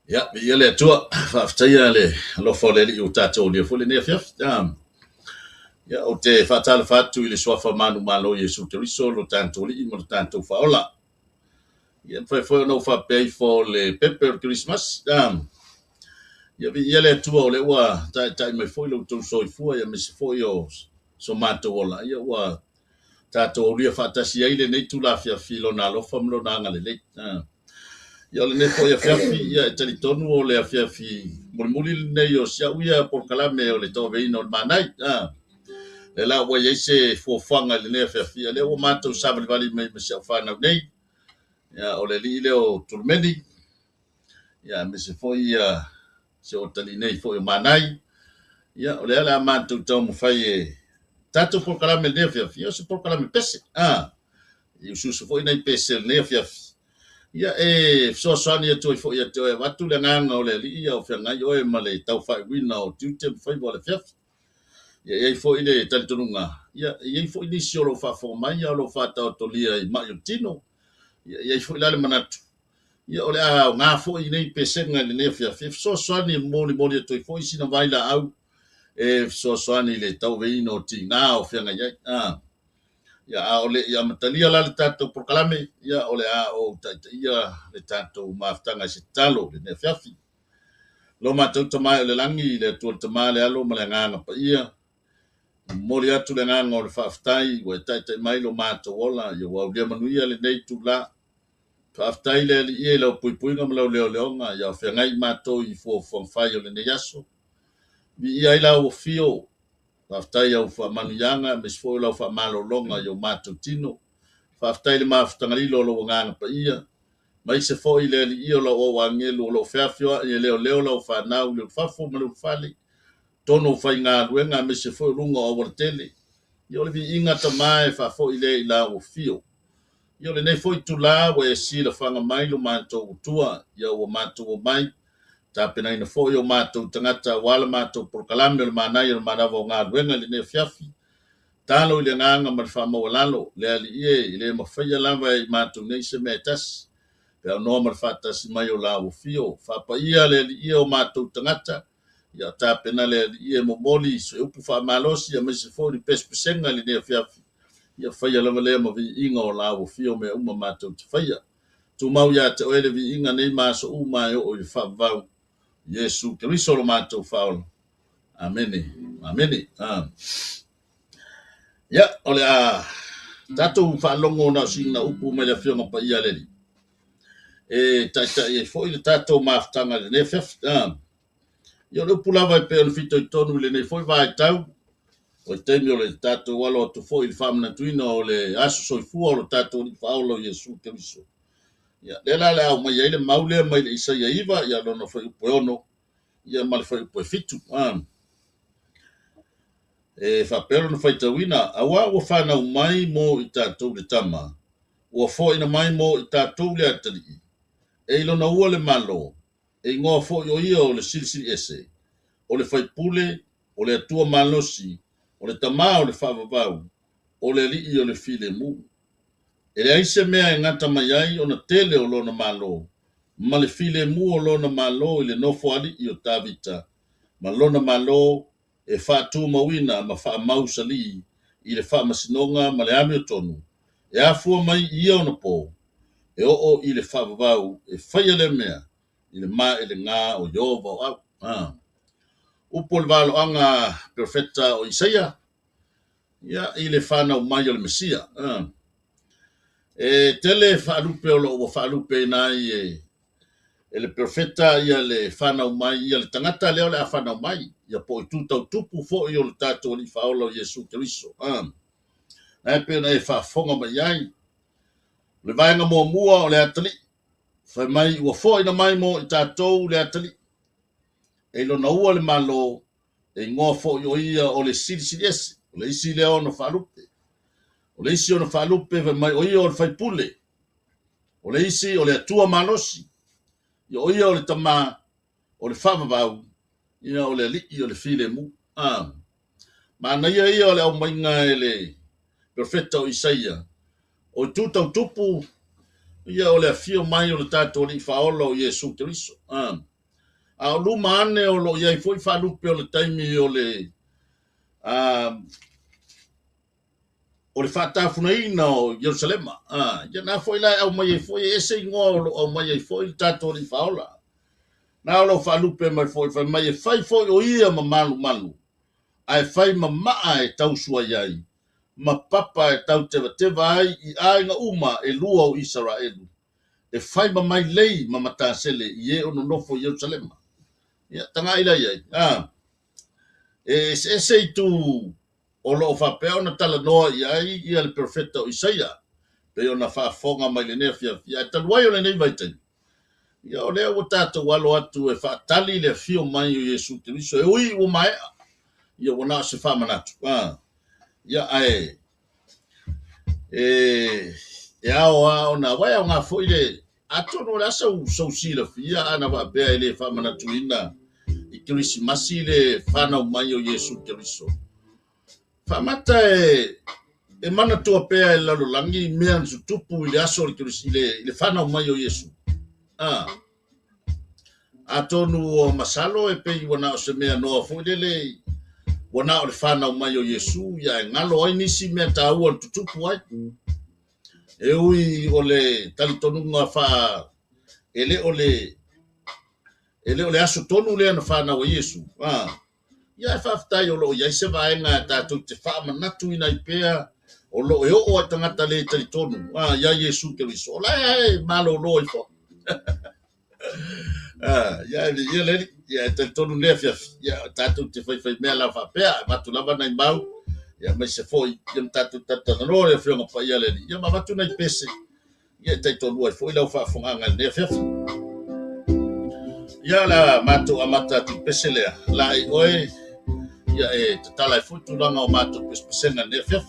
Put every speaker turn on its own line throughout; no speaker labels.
Ya, ia le atua, whaaftaia le lofo le li o tātou le fole ne fiaf. Ia, o te whaatala whatu i le swafa manu malo Yesu Keriso lo tātou li mo lo tātou whaola. Ia, whai no whapei fo le pepe o Christmas. Ia, ia le atua o le ua, tai mai foi lo tau soifua, ia mesi foi o so mātou ola. Ia, ua tātou o ria whaatasi aile nei tu la filo na lofa mlo na ngale le. Ia le ne foi a fiafi ia e tali tonu o le a fiafi muli nei o sia uia por kalame o le tove ino manai le la wa yese fo fanga le ne fiafi le o mato sabe vali mai me sia fana nei ia o le li le o turmeni ia me se foi ia se o tali nei foi o manai ia o le ala mato tau mo fai e tato por kalame le fiafi o se por kalame pese e o susu foi nei pese le fiafi ia so ni tu fo ia tu watu le nganga o le li ia o fenga yo e male tau fai wina o tu te fai bo le fiaf ia fo ile tal tununga ia fo ini si lo fa fo mai ia lo fa ta to lia i ma yo tino ia fo ile manatu ia ole a nga fo ini pesenga le fiaf so ni moni tu fo isi na vai la au so ni le tau veino ti nga o fenga ia ia ole ia matalia la le tato por kalame ia ole a o ia le tato maftanga se talo le ne fiafi lo matou tama le langi le tu tama le alo malanga pa ia mori atu le nganga o le faftai o tai mai lo matou ola ia wa le manuia le nei tu la faftai le ia lo pui ngam lo leonga ia fe ngai matou I fo fai o le ne yaso vi ia ila o fio Whaftai au wha manuyanga, mes fo lau wha malolonga yo mātou tino. Whaftai le mawhatangalilo lo nganga pa ia. Mai se fo I le li ia lo o wangelu lo whiawhia, ia leo lau whanau, leo whafo ma leo whale. Tono whai ngā ruenga, mes se fo runga o waratele. Ia le vi inga ta mai whafo I le I la o fio. Ia le nei fo I tu la, wa e si la whanga mai lo mātou utua, ia o mātou o mai. Ta pena ina fo yo matou tangata wala matou por kalame le manai le manavo nga wenga le ne fiafi talo le nganga ma fa mo lalo le ali e le ma fa ya lava I matou nei se metas pe no ma fa tas mai o la o fio fa pa ia le ali o matou tangata ya ta pena le ali e mo moli so upu fa malosi ya me se fo di pespesenga le ne fiafi ya fa ya lava le mo vi inga o la o fio me uma matou te fa ya tu mau ya te ele vi inga nei maso uma o fa va Yesu Keriso lo matou faolo. Amene. Amene. Ya, ole a tatou whaalongo na sina upu me le whionga pa ia leli. E fo I le tatou maftanga le ne fef. Ia le upu lava pe on fito I tonu le ne foi vai tau. O temi o le tatou walo tu fo I le whamna tuina o le aso soifua o le tatou ni faolo Yesu Keriso. Ia, le au mai ele maule mai le isa ia iwa, ia lona foi upo ono. Ia mal foi upo fitu. Fa pero no fai tawina awa o fa na mai mo I tatou le tama o fo ina mai mo I tatou le atali lo na ua le malo ngo fo yo ia o le silsili ese o le fai pule o le atua malosi o le tama o le fa vavau o le li o le file mu le aise mea ngata mai ai ona tele o lona malo ma le file mu o lona malo le nofo ali o tavita ma lona malo e fatu mawina ma fa mausali I le fa masinonga ma le ame tonu e afua mai ia ona po e o I le fa vau e faia le mea I le ma e le ngā o Yehova au upo le valo anga profeta o Isaia ia I le fa na umai o le Mesia tele fa lupe o fa lupe nai le profeta ia le fana mai ia le tangata leo le fana mai ia po tu tau tupu fo I o le tatou ni faolo Yesu Keriso na pe na fa fonga mai ai le vainga mo mua o le atali fa mai ua fo ina mai mo I tatou le atali lo na ua le malo ngo fo yo ia o le silsiles o le isi le ono fa lupe o le isi ono fa lupe fa mai o ia o le fai pule o le isi o le atua malosi yo ia o le tama o le whamavau ia o le li o le file mu ma na ia o le au mainga le profeta o Isaia o tutau tupu ia o le afio mai o le tatou li faolo o Yesu Keriso A luma ane o lo iai foi whalupe o le taimi o le o le whaatafuna ina o Jerusalema. Ia nā foi lai au mai e foi e se ingoa o lo au mai e foi tato li whaola. Nā o lo whalupe mai foi whai mai e whai foi o ia ma malu malu. Ai whai ma maa e tau sua iai. Ma papa e tau tewa ai I ainga uma e lua o Israelu. E whai ma mai lei ma matasele I e ono nofo Jerusalema. Ia tanga ila iai. E se tu o lo whapea ona tala noa iai ia le profeta o Isaia. Pe ona whaafonga mai le nefia. Ia taluai o le nei vaitai. Ia o lea o tātou walo atu e whaatali le fio mai o Yesu Kiriso. E ui o mai. Ia wana se whamanatu. Ia ai. E ao na wai o ngā foile. Ato no la sau sila fia ana wa bea ele whamanatu ina. I Kirisi masi le whanau mai o Yesu Kiriso. Whamata e mana tua pea e lalolangi mea nsu tupu I le aso le Kirisi le whanau mai o Yesu. Atonu o masalo e pei wana o se mea noa foile wana o le whanau mai o Yesu ia e ngalo ai nisi mea tāua le tutupu ai. E ui o le talitonunga wha ele o le aso tonu lea na whanau o Yesu. Ia e whaftai o lo ia se vaenga tātou te whaamanatu ina I pea o lo e o tangata le talitonu. Ia Yesu Kiriso. O lai malo lo I fo. Ia le ia talitonu nefia. Ia tātou te whai mea la whapea. Matu lava nai mau. Ia mai se foi. Ia tātou tatana no le whionga pa ia le. Ia matu nai pese. Ia talitonu ai foi lau whaafonganga nefia. Ia la matu amata tu pese lea. La I oe. Ia e te tala I futu langa o matu pesenga nefia.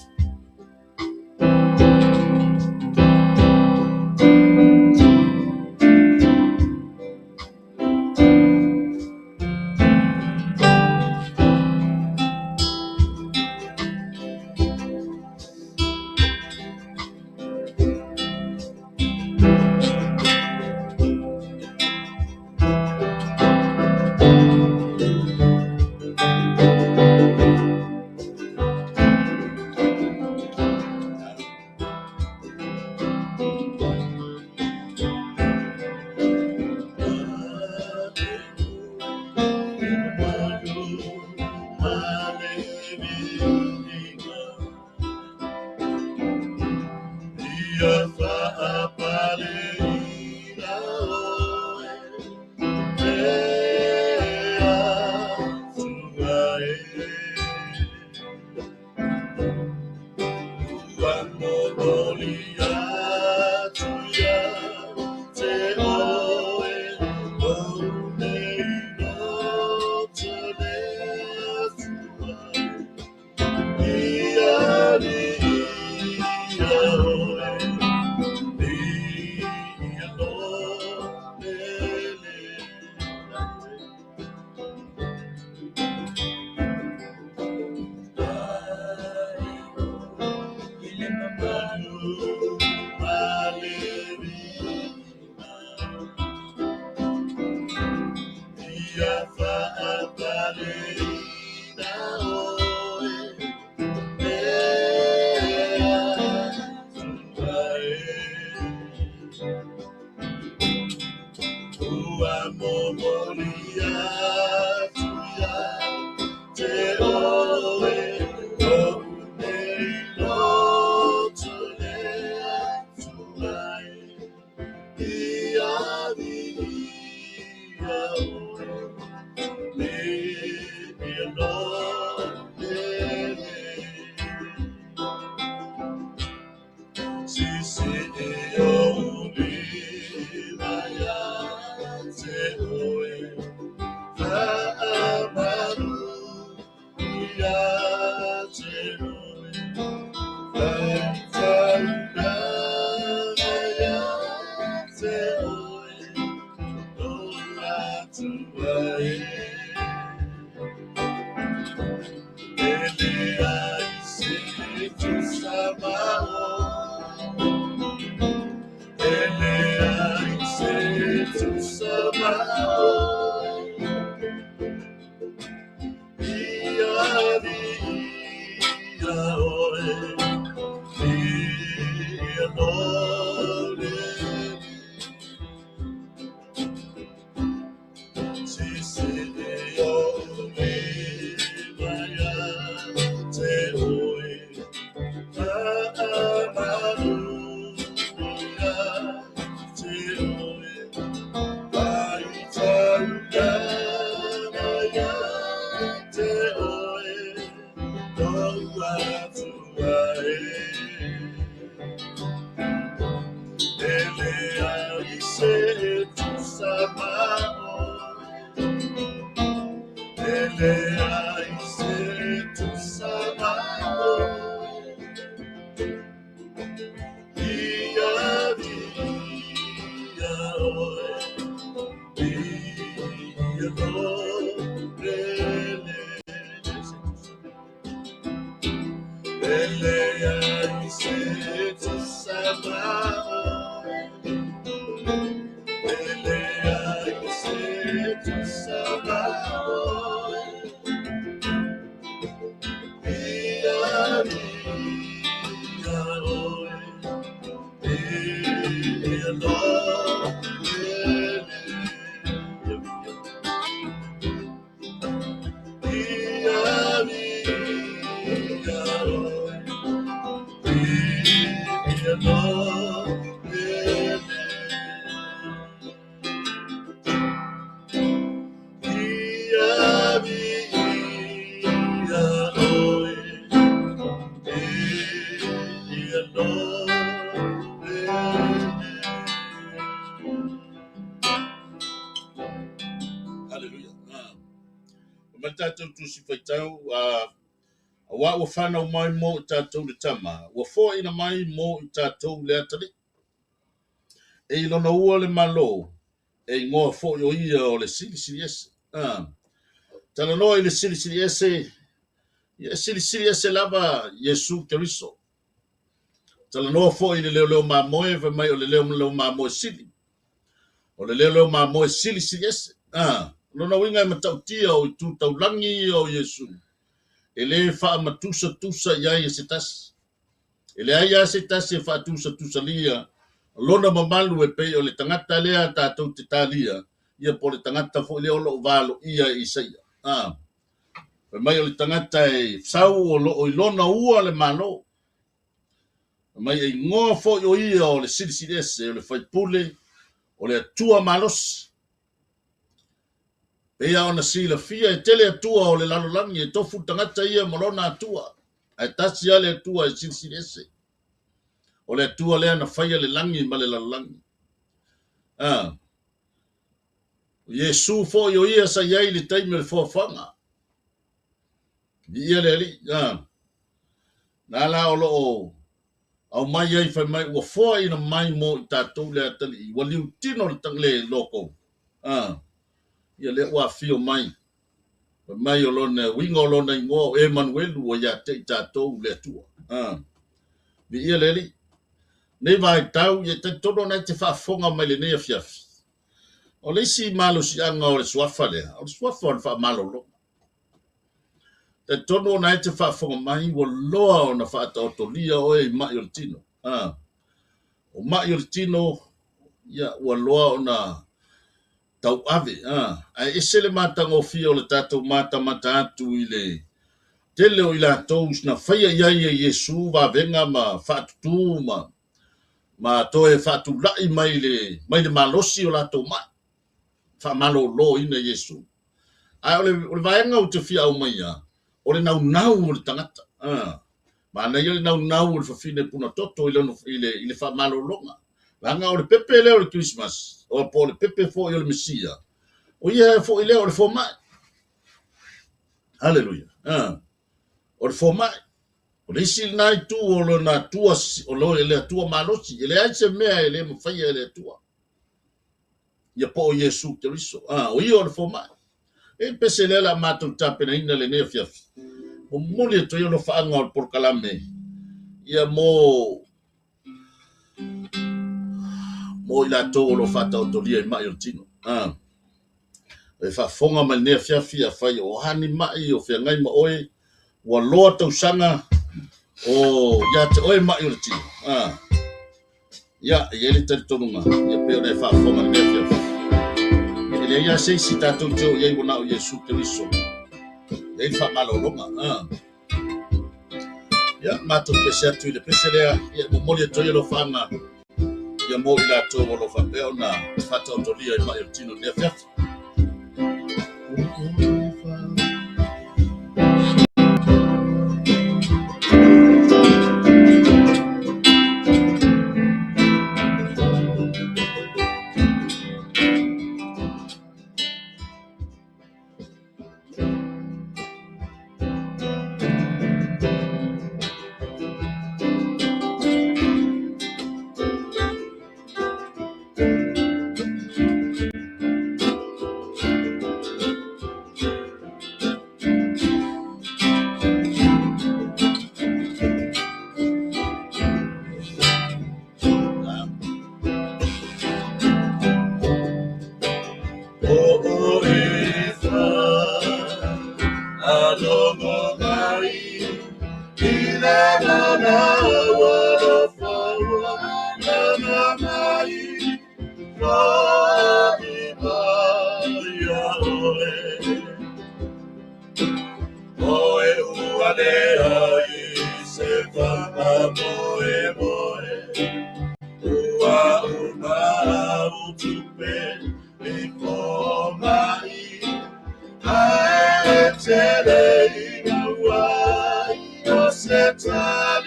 Hallelujah. Matatu tu sifaitau wa wafana mai mo tatou le tama wa fo ina mai mo tatou le atali e lona ua le malo e ngoa fo yo ia o le sili ese tala no i le sili ese ia sili ese lava Yesu Keriso tala no fo i le leo mamoe ve mai o le leo mamoe sili o le leo mamoe sili ese lona winga matautia o tu taulangi o Yesu ele fa matusa tusa ia se tas ele ia se tas e fa tusa lia lona mamalu e pe o le tangata lea tatou te talia ia po le tangata fo le o valo ia isaia pe mai o le tangata e sau o ilona ua le malo mai e ngoa fo o ia o le sili ese o le faipule o le atua malos e ia ona sila fia e tele atua o le lalolangi e tofu tangata ia molona atua ai tasi ale atua e sili ese o le atua lea na faia le langi ma le lalolangi Yesu fo yo ia sa ia le taimi le fofanga ia le ali na la o lo au mai ai fa mai o fo ina mai mo tatou le atali wa liu tino le tangle loko ia le wa fio mai o lona wingo lona ngo Emmanuel o ia te tatou le tua ia le ali nei vai tau ia te todo na te fa fonga mai le nei fiafi o le si malo si anga o le swafa o le swafa fa malo lo te tono na te fa fonga mai wo loa o na fa ta tolia o e mai o tino o mai o tino ia wo loa o na tau ave ai esele mata ngo fi o le tato mata atu ile tele o ila tous na faia ia Yesu va venga ma fa tu ma to e fa tu lai mai le malosi o la to mai fa malo lo ina Yesu ai ole vaenga o te fia o mai o le nau o le tangata ma na ile nau o le fafine puna toto ile fa malo longa langa o le pepe le o le Christmas o po le pepe fo o le Mesia o ia fo ile o le fo mai haleluya o le fo mai o le sil nai tu o lo na tua o lo le tua malosi ile ai se mea ile mo fa ile tua ia po Yesu Keriso o ia o le fo mai e pese le la matu tape na ina le nefia o mole to yo no fa ngol por kalame ia mo ila to lo fa ta to lia mai o tino e fa fonga ma nefia fia fa o hani mai o fia ngai ma oe wa lo to sanga o ya te oe mai o tino ya ele te tonunga ia pe le fa fonga nefia ele ya sei si tato jo ia bona o Yesu Keriso e fa malo longa ya mato pese tu le pese le ya mo mole to yo lo fanga ya mo ila to lo fa pe ona fa to lia e mai o tino nefia Alomo mai, ina na wala fawa na mai, mai ya oe, oe uale ai se fama moe moe, ua uma utupe before mai. I tell you why you're settled.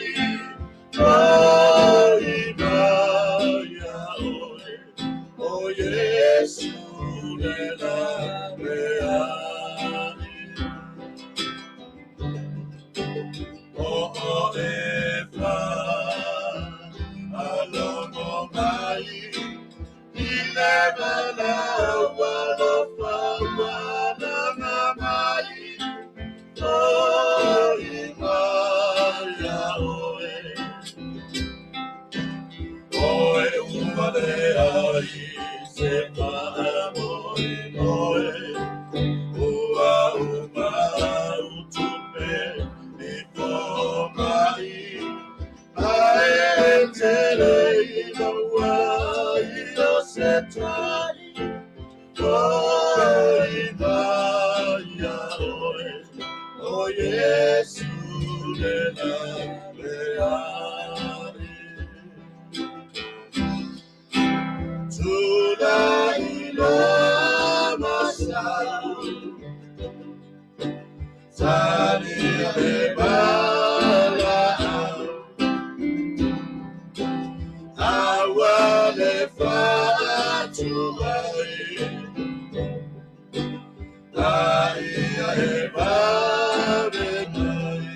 Oh, yes, oh, if I don't know my, he never know what of my. Oh, oe umale ai se moe moe ua uma utupe ni mai ae tele ina wai o se tari oe ya oe o Yesu le na leari Tulaila masau Tani lebala Awale fatu mai Ai ebare mai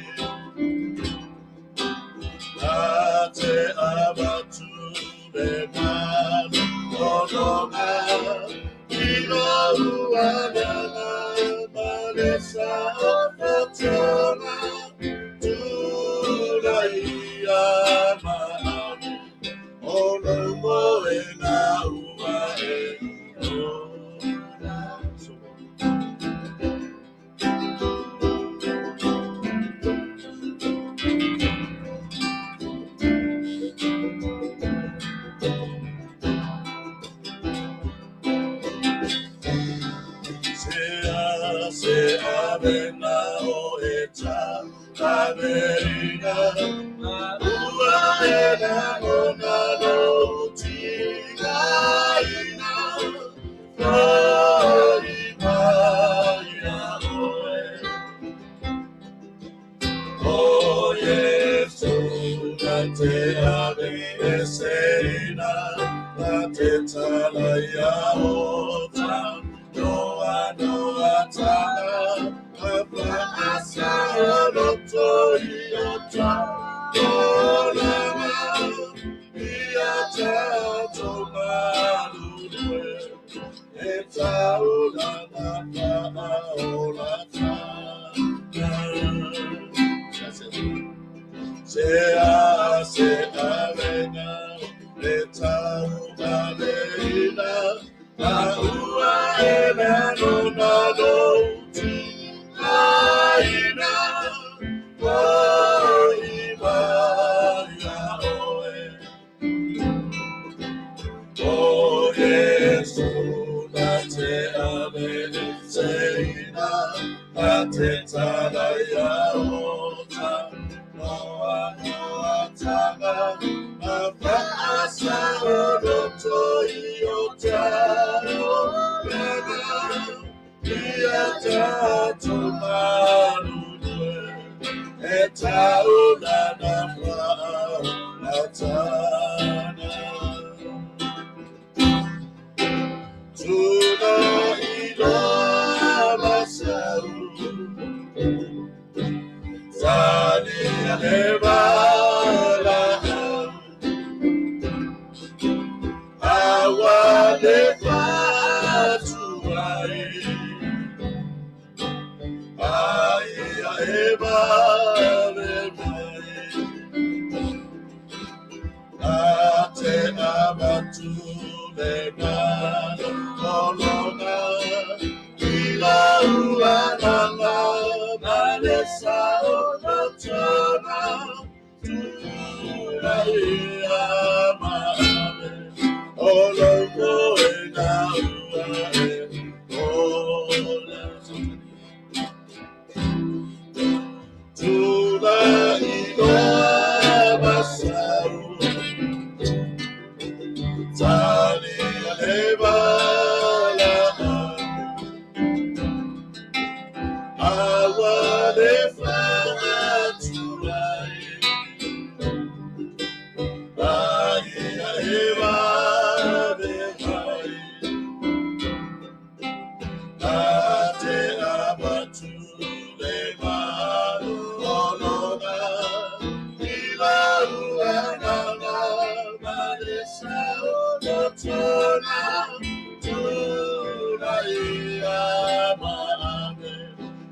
Ate abatu lebala Onona Ino uana Malesa Fatona Tulaia Mahami Ono moe na uae Ona Se avena o eta Amerina Uaena ona no tinaina Oimaya oe O Yesu Nate ave eseina Nate talaya ota Noa tala Apa asa roto iota Olama Iata tomalue Eta olana pa olata Se avena Eta umalena Aua ena no nado Aina Oimaya oe O Yesu Nate ave seina Nate talaya ota Noa tanga Apa asa roto iota Olena Iata tomalue Eta ulana atana Tuna ila masau Tani lebala Awale fatuai Ai ebare mai Ate abatu lebala Olona Ila uananga Malesa Olotona Tulaia Maame Olongo Ena Ola Tulaia Masau Tani Lebala Awale Fatulai Aya Eva Devai Ate Abatu Lemaru Onoga Ilaru Anana Malesa Olotona Tulaia Maame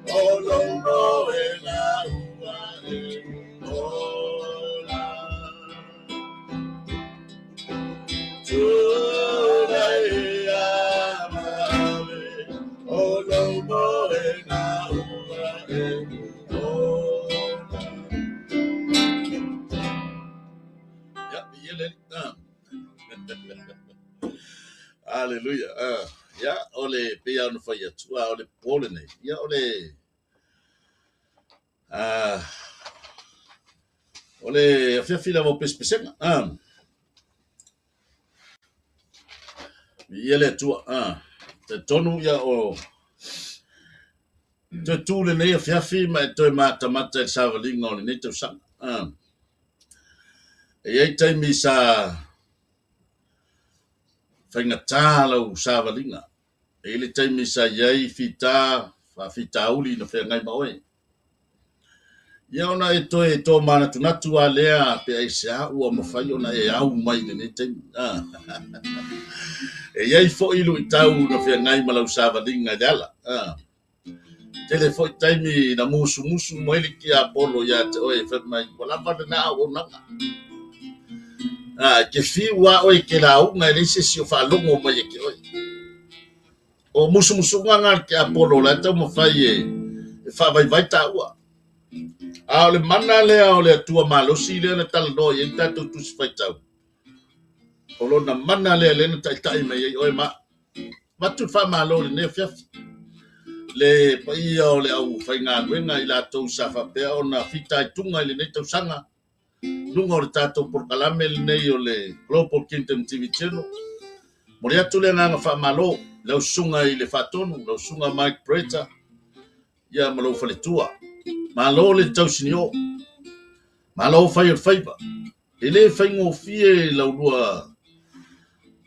Olongo Ena Uane Ola Tulaia Maame Olongo Ena Uane Ola. Yeah, yele. Hallelujah. Yeah, ole pia no faya tua ole polene. Yeah, ole ole afia fila vo pespesenga. Yele tua te tonu ya o te tule nei afia fi ma to mata mata e savalinga ole nei te sang. E ai tai mi sa fainga tala o savalinga. E le tai mi sa yai fita fa fita uli no fe ngai maoi. Ia ona e to mana tunatu a lea pe ai sa ua mawhai ona e au mai nei te e iai fo ilu i tau na fia ngai malau savalinga dala. Tele fo i taimi na musu moeli ki a polo ia te oe whet mai wala wale na o nanga. Ke fiwa oe ke la unga e leise si o whaalongo mai e ke oe. O musu nganga ki a polo la tau mawhai e whawai ta ua. A ole mana lea ole atua malosi lea na tala no i tatou tusi whai tau. O lona mana lea lena tai mai e oe ma. Matu wha malo le ne fiafi. Le paia o le au whainga nuenga i la tau sa whapea o na whita i tunga i le nei tau sanga. Lunga o le tātou porkalame le nei o le Global Kingdom TV channel. Mori atu le nganga wha malo, lau sunga i le whatonu, lau sunga Mike Preta, ia malo whale tua. Malo le tau sinio, malo whai o whaiba. E le whaingo fie lau lua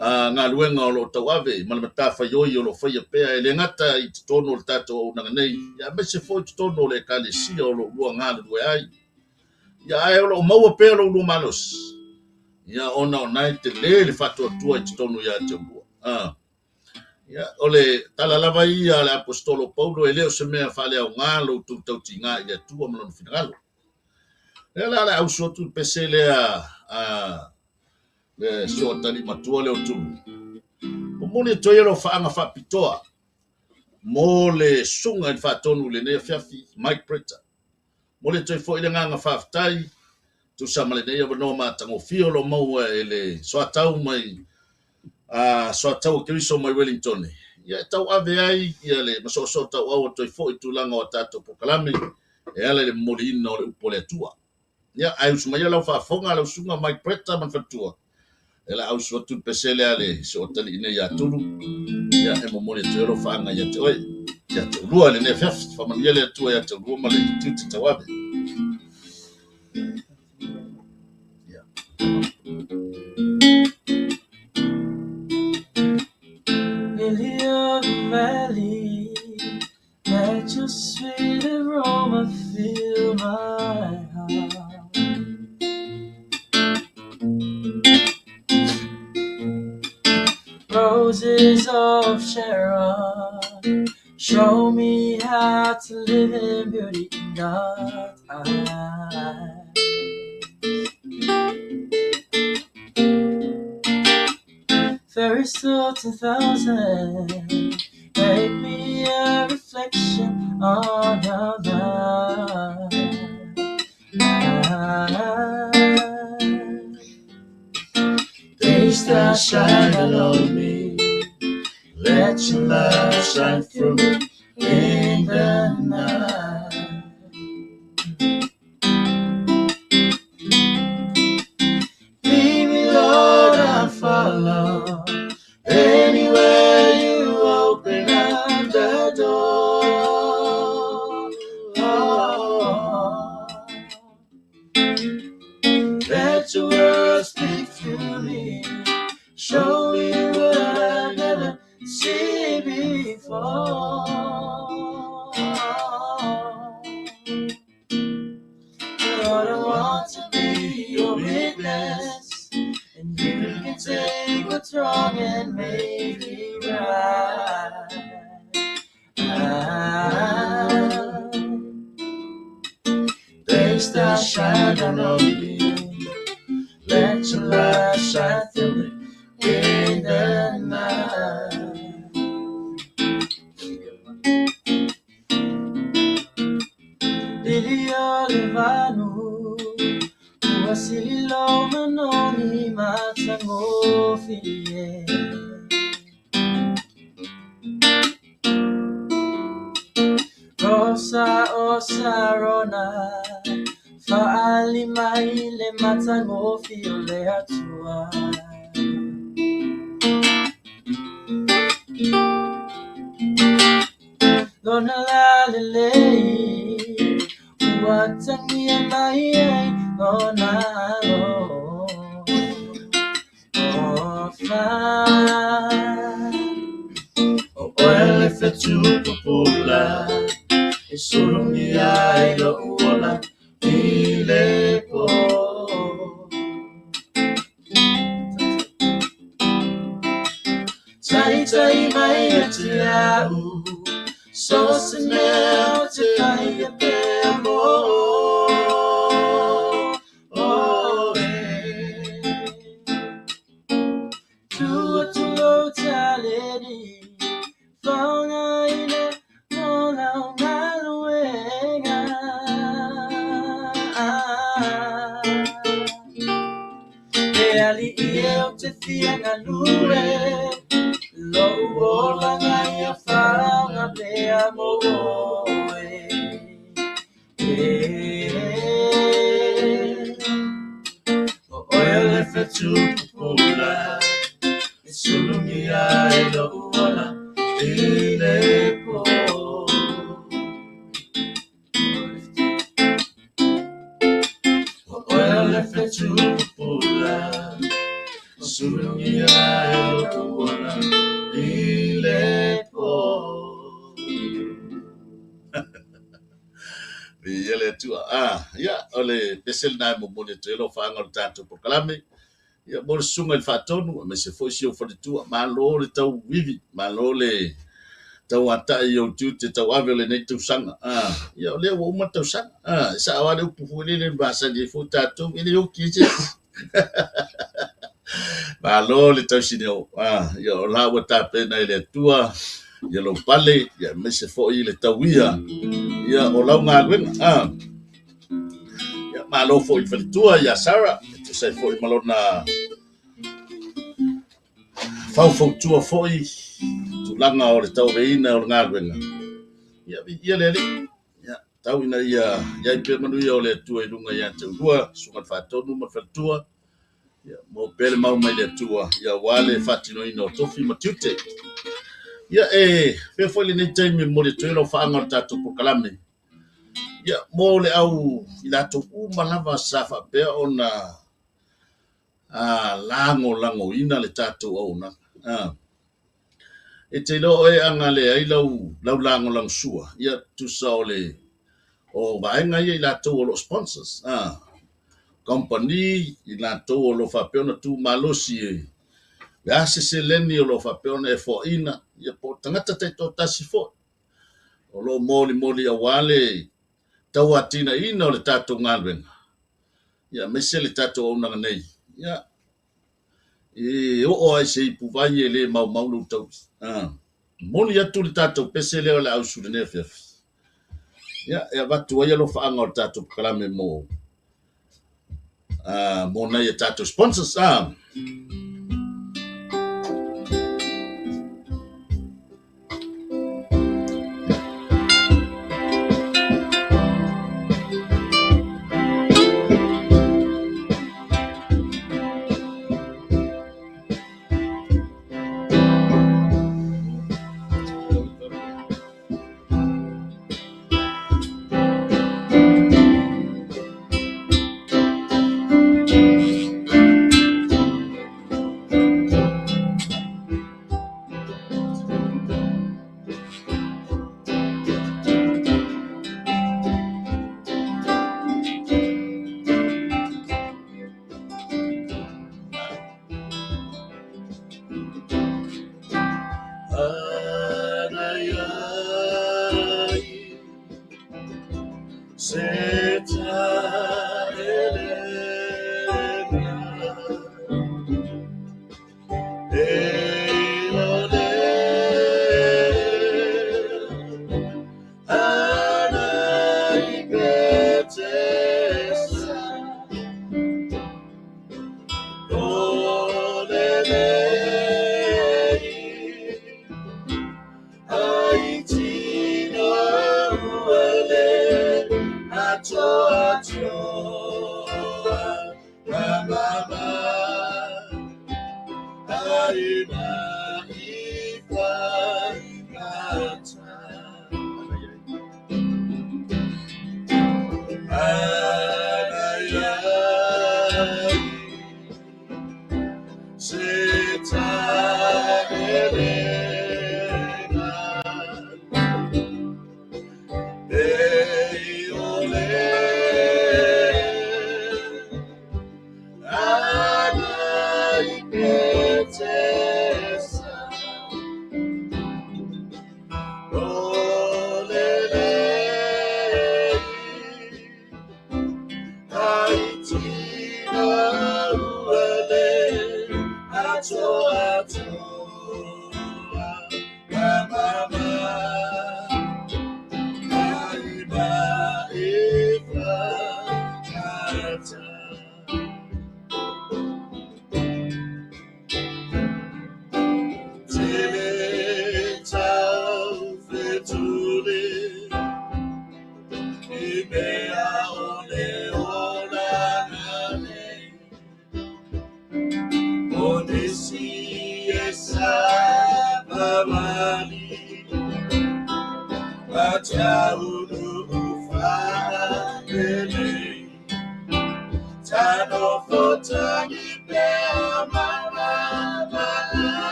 ngā luenga o lo tau ave, malamata whaioi o lo whaia pea, e le ngata i te tono o le tātou o nanga nei, ia mese fo i te tono o le kale sia o lo lua ngā le lue ai. Ia ai o lo maua pea lo lua malos. Ia ona o nai te le whatua tua i te tono ia te lua. Ia o le tala lava ia le apostolo Paulo e leo se mea whale au ngā lo tu tau ti ngā i le tua malonu finagalo. E la le au sotu pese lea le soatani matua leo tulu. O mone toi ero whaanga whapitoa. Mo le sunga i whatonu le nea fiafi, Mike Preta. Mo le toi fo i le nganga whaftai, tu samale nei abano matango fio lo maua e le soatau mai, soatau kiriso mai Wellington. Ia tau ave ai, ia le maso tau au toi fo i tulanga o tato pokalame, e ala le molina o le upole atua. Ia ai usumaya lau whafonga lau sunga Mike Preta man fatua. Ela au suatu pesele ale so tali ine ya tulu ya e mo mole tero fanga ya te oi ya te lua le ne fef fa man yele tu ya te lua male tuti tawabe ya
Lily of the valley, let your sweet aroma fill my heart. Roses of Sharon, show me how to live in beauty in God's eyes. Fairest of 10,000, make me be a reflection on your love. Taste the shine on me. Let your love shine through me in the night. Lead me, Lord, I'll follow. Anywhere you open up the door. Let your word speak through me. Show me what I've never seen before. Lord, I want to be your witness, and you can take what's wrong and make it right. Taste the shine on me. Let your light shine through me in the night. Lili olivanu, uwasili lo manoni matango fiye. Rosa osa rona, faali maile matango fiole atua. Lona la lele, watangia mai lona lo. Oh fine, oh oil if it's too popular, it's solo mi ai lo uola ile po. Tai tai mai atiau. So now to find a bemo. Oh, to low tality. Long I no long away. Barely able to feel a lure. Low lang ay farang abea mo. Oil if it's too popular, it's solo mi ay lo wala ile po. Oil if it's too popular, it's solo mi ay lo wala ile po.
Yele tua ya ole pesel na mo mo te lo fa ngal tanto por kalame ya mo sunga il fatonu me se foi sio for tua ma lo le tau vivi ma lo le tau ata yo tu te tau avele nei tu sanga ya le wo mo tu sanga sa wa le pu le basa di fu tatu ile yo kije ma lo le tau sinio ya la wa ta pena ile tua ya lo pale ya me se foi le tau ia ya o lau ngā luenga. Ya malo fo i whalitua ya Sarah. Te sei fo i malona fau tua fo i tu langa o le tau reina o ngā luenga. Ya vi ia le li. Ya tau ina ia i pe manu ia o le tua i lunga ia te urua. Sungat whatonu ma whalitua. Ya mo pele mau mai le tua. Ya wale whatino ino tofi ma tiute. Ya fe fo le nei taimi mo le tuelo whaanga o tātou po kalame. Ya mo le au ila to malava safa pe ona lango ina le tatou ona e te lo e anga le ai lau lango lang sua ya tu sa le o vaenga ia ila to lo sponsors company ila to lo fa pe ona tu malosi ya se leni lo fa pe ona e fo ina ya po tangata te to tasi fo o lo moli a wale tau atina ina o le tatou ngalwenga. Ya mese le tatou ona nei. Ya o ai se puvai le mau lu tau. Moni atu le tātou pese leo le au sule fiaf. Ia, watu ai alo whaanga o tātou kalame mo. Mo nei e tātou sponsors.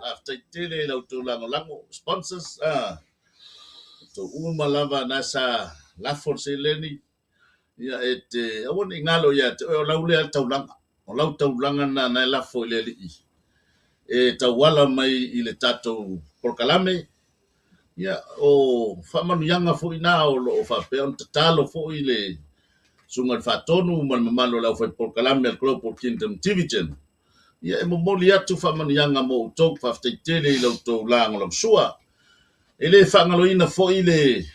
After tele lau tu lango sponsors to lava nasa lafon seleni ya awon ingalo ya o lau le taulanga o lau taulanga na lafo le tawala mai ile tato porkalame ya o famanu yanga fo ina o fa pe on tatalo fo ile sungal fatonu man mamalo lau fa porkalame al club por kingdom division ya mo moli atu famanu yanga mo tok fa tele lau to lango lam sua ele fangaloina fo ile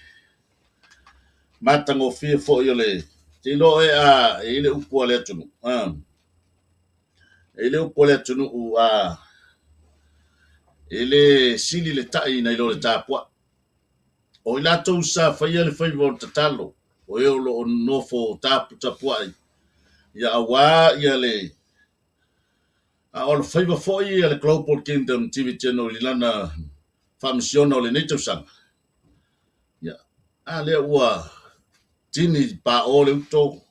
matango fie fo ile tilo ile upole tunu ele upole tunu ele sili le tai na ilo le tapua o ila to sa fa ile fa vol tatalo o yo lo no fo tapu tapua ya awa ya le o fa fo ile global kingdom tv channel lana famisiona o le nature sang ya ale wa tini pa o le uto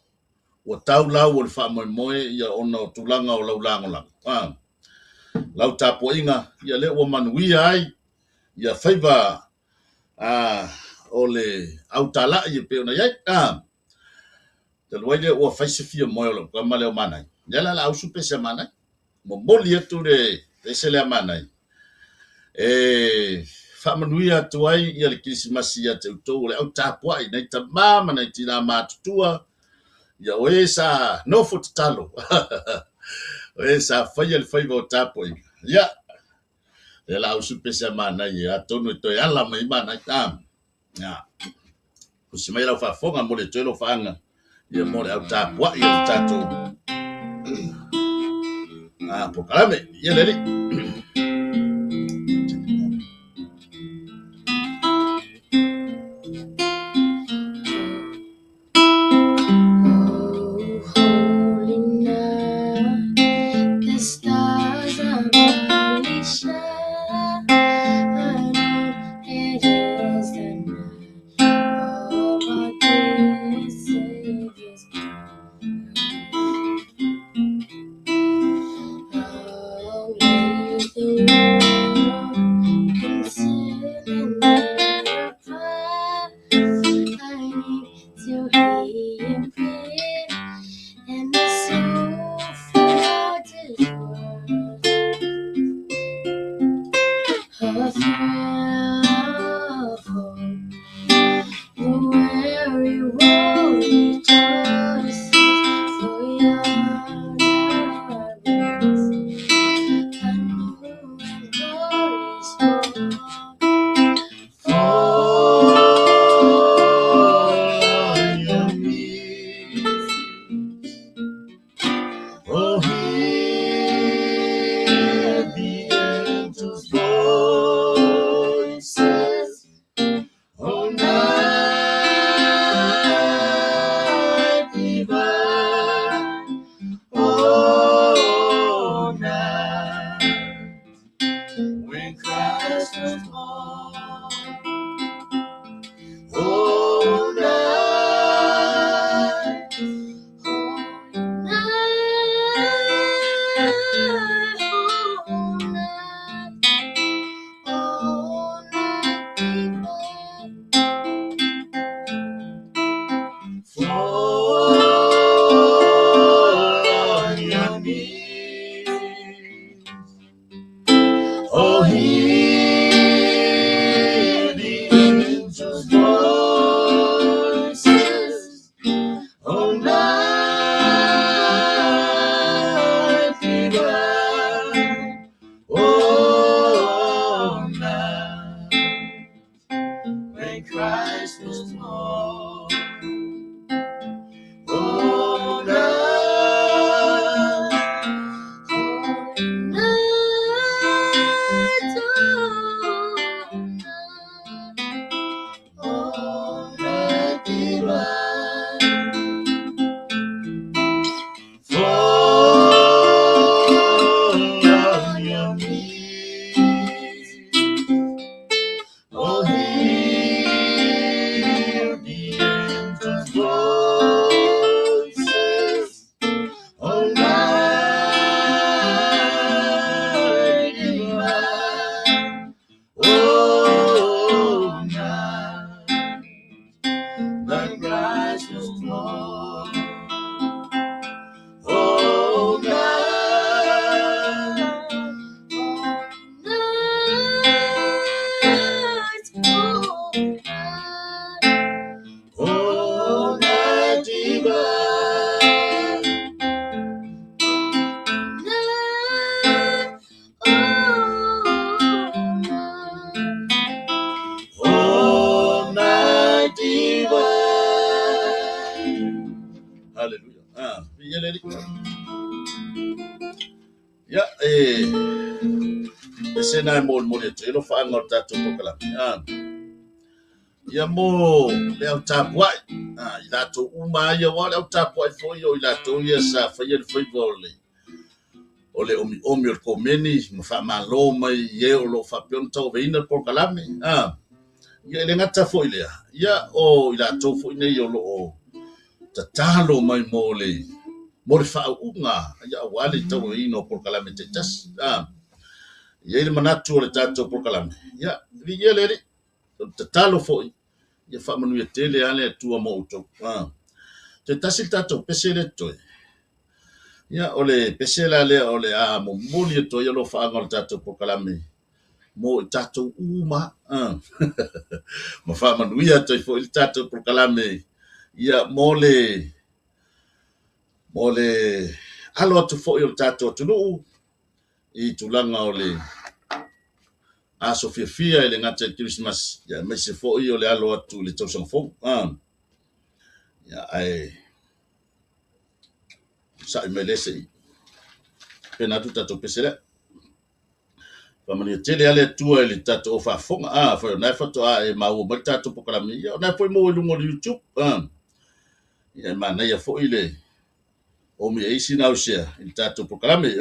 o tau lau o le wha moe ia ona o tulanga o lau lango lang. Lau tapo inga ia le o manuia ai ia whaiva o le au tala i pe ona iai. Te luai le o whaisifia moe o lau kama leo manai. Ia la au supe se manai. Mo moli atu le pese lea manai. Wha manuia atu ai ia le kisimasi ia te utou le au tapo ai nei ta mama nei tina mātutua. Ya oesa no futalo. Oesa fai el fai vo tapo. Ya. La usupe se mana ya tonu to ala mai mana tam. Ya. Kusimai la fa fonga mo le telo fanga. Ya mo le au tapo ya tato. Pokalame. Ya le. Yele ya sena mo mo le tlo fa ngol tatu pokala ya mo le tapu ila to uma ya wala tapu fo yo ila to ya sa fa ye fo vole ole omi o komeni mo fa malo mai ye o lo fa pion to ve ina pokala ya le ngata fo ile ya o ila to fo ine yo lo o tatalo mai mo le fa unga ya wale to ino pokala me te tas ye le manatu o le tato pokala me ya vi ye le tatalo fo ya fa manu ya tele ale tua mo to te tasil tato pesele to ya ole pesela le ole mo muli to ya lo fa ngal tato pokala me mo tato uma mo fa manu ya to fo il tato pokala me ya mole alo to fo il tato to no I tulanga ole a Sofia ile ngata Christmas ya me se fo ile alo atu le tosong fo ya ai sa me lese pena tu tato pesela pa mani tele ale tua ile tato fa fonga fa na fa to e ma o tato pokala mi ya na foi mo lungo YouTube ya mana ya fo ile o mi isi na o share il tato pokala mi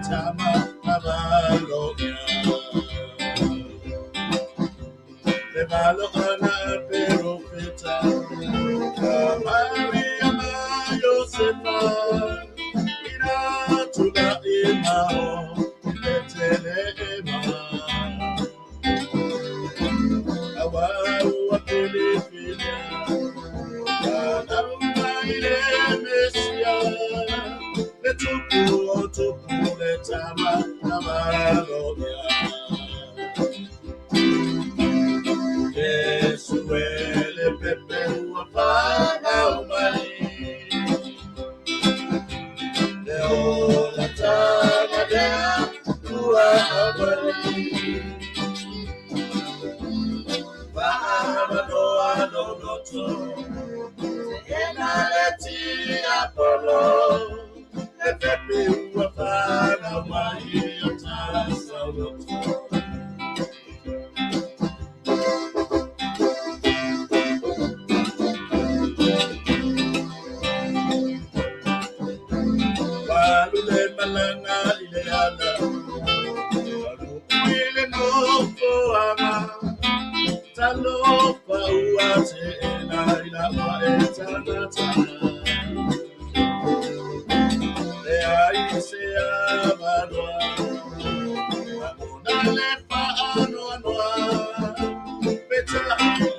tama abalo ya le malo ana pero feta Maria Yosefa ina tula imao letele ema awa wakilifinia anauma ile mesia letupu letama nabaloya Yesu ele pepe wafana umani leo latana dea kuwa abali Bahama noa nonoto Ena leti apolo Epepe wafana umani Otasa uloto Walule malanga ileana Walule nofo ama Talo pa uate ena ila wa etanata Le aise amadwa Amuna lefa ano anwa Beta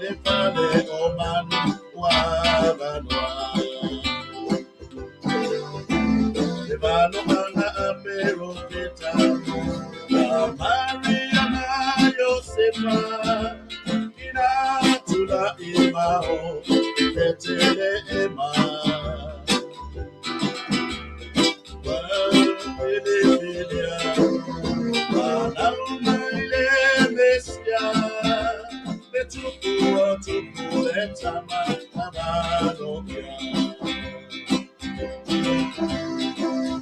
lefa le omanu wabanwa Mano mana amero beta Maria na Yosefa ina tula imao betele ema Walifilia Wanauma ile mesia Betupu letama abalokia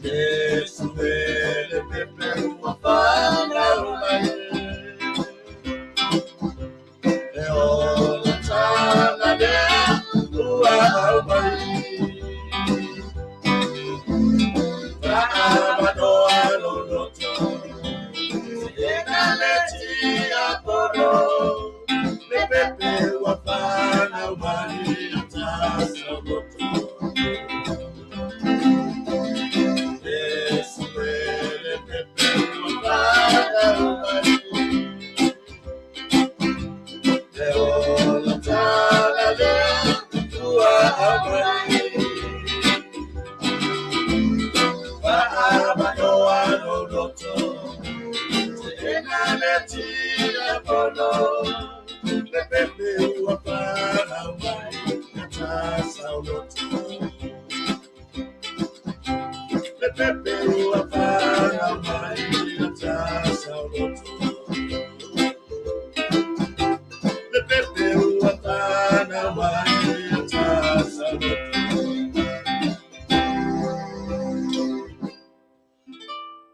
Yesu ele pepe wafana umani Leo latana dea kuwa umani Bahama loloto Siena leti apolo Pepe wafana umani Atasa uloto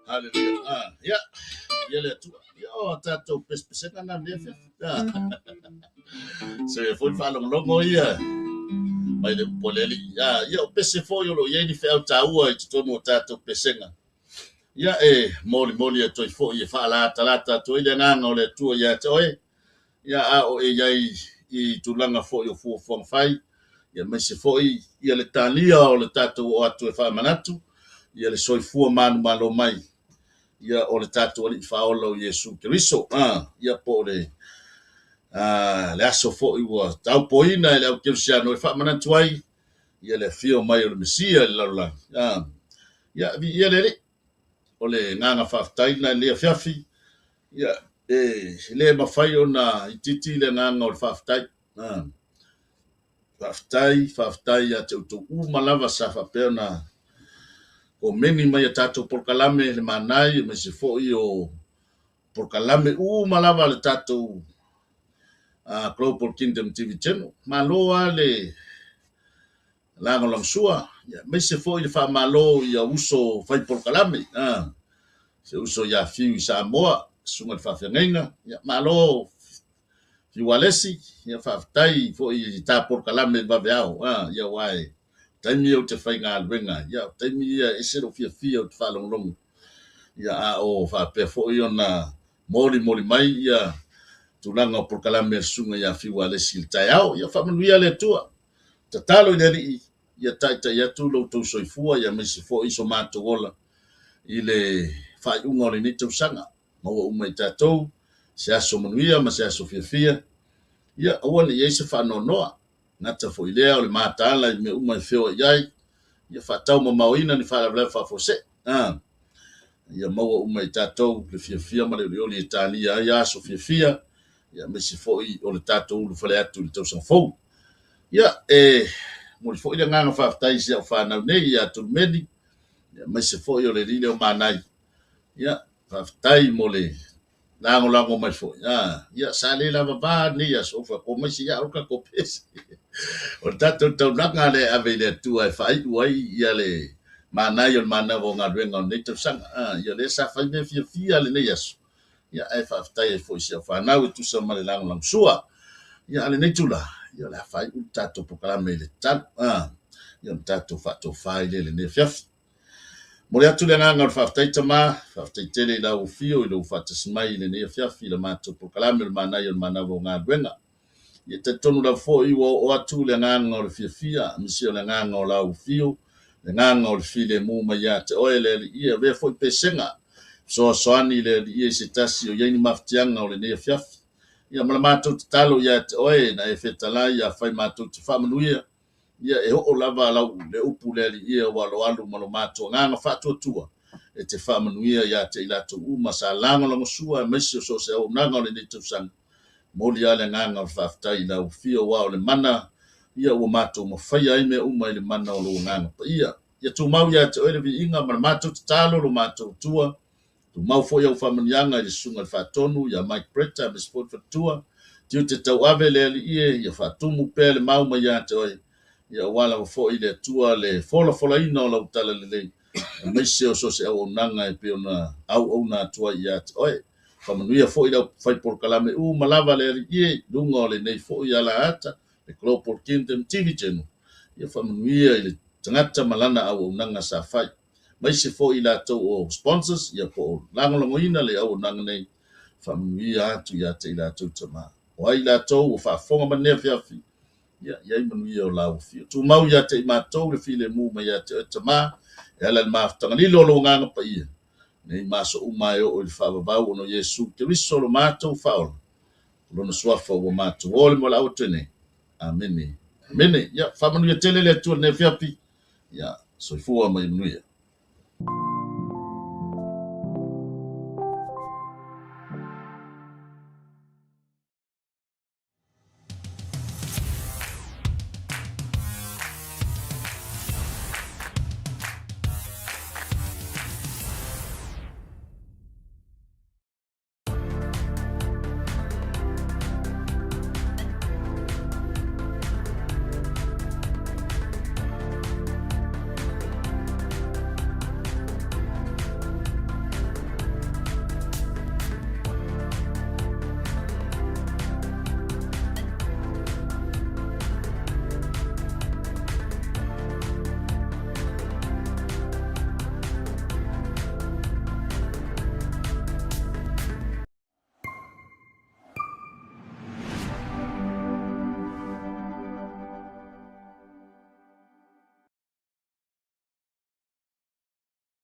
Hallelujah. Ya, yele tu. Yo, tato pes-pesan na dia. Se foi falong longo ia. Mai de poleli. Ya, pese foi lo ye ni fe taua i tono tato pesenga. Ya moli e toi foi e fala talata toi le nganga le tu ya toi. Ya o e yai I tulanga foi o fu fong fai. Ya mese foi ia le talia o le tato o atu e fa manatu. Ia le soifua manu malo mai. Ia o le tato o le faolo Yesu Keriso. Ia po le le aso foi ua tau poina le au Kirisiano e fa manatu ai. Ia le fio mai o le Mesia le laula. Ia ia le o le nganga whaftaina le fiafi. Ia le mawhai o na ititi le nganga o le whaftai. Whaftai a te utu malava sa whapea na o meni mai tato porkalame le manai me se foi o porkalame malava le tato Global Kingdom TV channel. Maloa le lango langsua. Ya me se foi le fa malo ia uso fai porkalame. Se uso ya fiu Samoa sunga fa fenga. Ya malo fiwalesi ya whaftai foi I ta porkalame vaveao. Ya wai taimi o te whainga alwenga. Ia taimi ia e sero fia o te whalonglongo. ia a o fa pe fo yo na moli mai ia tulanga por kalame sunga ia fiwa le siltai au ia fa manuia le tua tatalo i le ia taita ia tu lo tu soifua ia mesi fo iso mato gola i le fa unga le ni tu sanga ma o mai tatou se aso manuia ma se aso fia ia o ni ia se fa no noa ngata fo ile o le matala me uma feo iai ia fa tau ma mauina ni fa la fa fo se ia mau uma i tatou le fia ma le oli Italia ia so fia ia mesi fo i o le tatou le fale atu le tau sa fo ia mo le fo i nganga fa tai se fa na nei ia tu medi ia mesi fo i o le rile o manai ia fa tai mo le lango mai fo ia sa le la va ni ia so fa ko mesi ia o ka ko pesi o tatou tau nanga le ave le tu ai fa i wai ia le mana yo mana vo nga renga nei tu sang ia le sa fa me fia le nei yaso ia ai fa tai fo sia fa na tu sa male lang sua ia le nei tu la ia la fa u tatou pokala me le tan ia tatou fa to fa le nei fiaf mo le atu le nga fa tai tama fa tai tele la u fio i lo fa tsmai le nei fiaf le matou pokala me mana yo mana vo nga renga ia te tonu la fo i o atu le nga o le fia misio le nga o la u fio le nganga o le file mu mai ia te oe le ia ve foi pesenga so ani le ia se tasi o yeni maftianga o le ne fiaf ia malamato talo ia te oe na e fetala ia fai mato te famanuia ia e o lava la le upu le ia walo alu malamato nganga fatu tua e te famanuia ia te ilato uma sa lango la mosua mesio so se o nanga o le ne tusang moli ale nganga o faftai la u fio wa o le mana ia o mato mo fai ai me uma ile mana o lo nganga pa ia tu mau ia te oe vi inga ma mato talo lo mato tua tu mau fo ia famanianga i sunga fa tonu ia Mike Preta me sport for tua tiu te tau ave le ia fa tumu pele mau ma ia te oe ia wala fo ile tua le fola ina o la tala le me se o so se o nanga e pe ona au na tua ia te oe famanuia fo ile fai por kalame malava le ia lunga le nei fo ia la ata le Global Kingdom TV channel ia famanuia ile tangata malana au nanga sa fai mai se fo ila to o sponsors ia po lango ina le au nanga nei famanuia atu ia te ila to tama o ila to o fa fonga mane fiafi ia manuia o lau fi tu mau ia te mato le file mu mai ia te tama ela ma tanga ni lo nganga pa ia nei maso umai o le fa bau no Yesu te riso lo mato fa lo no swafa o mato o le mo la otene amene ya famanuia tele le tu ne fiafi ya soifua mai manuia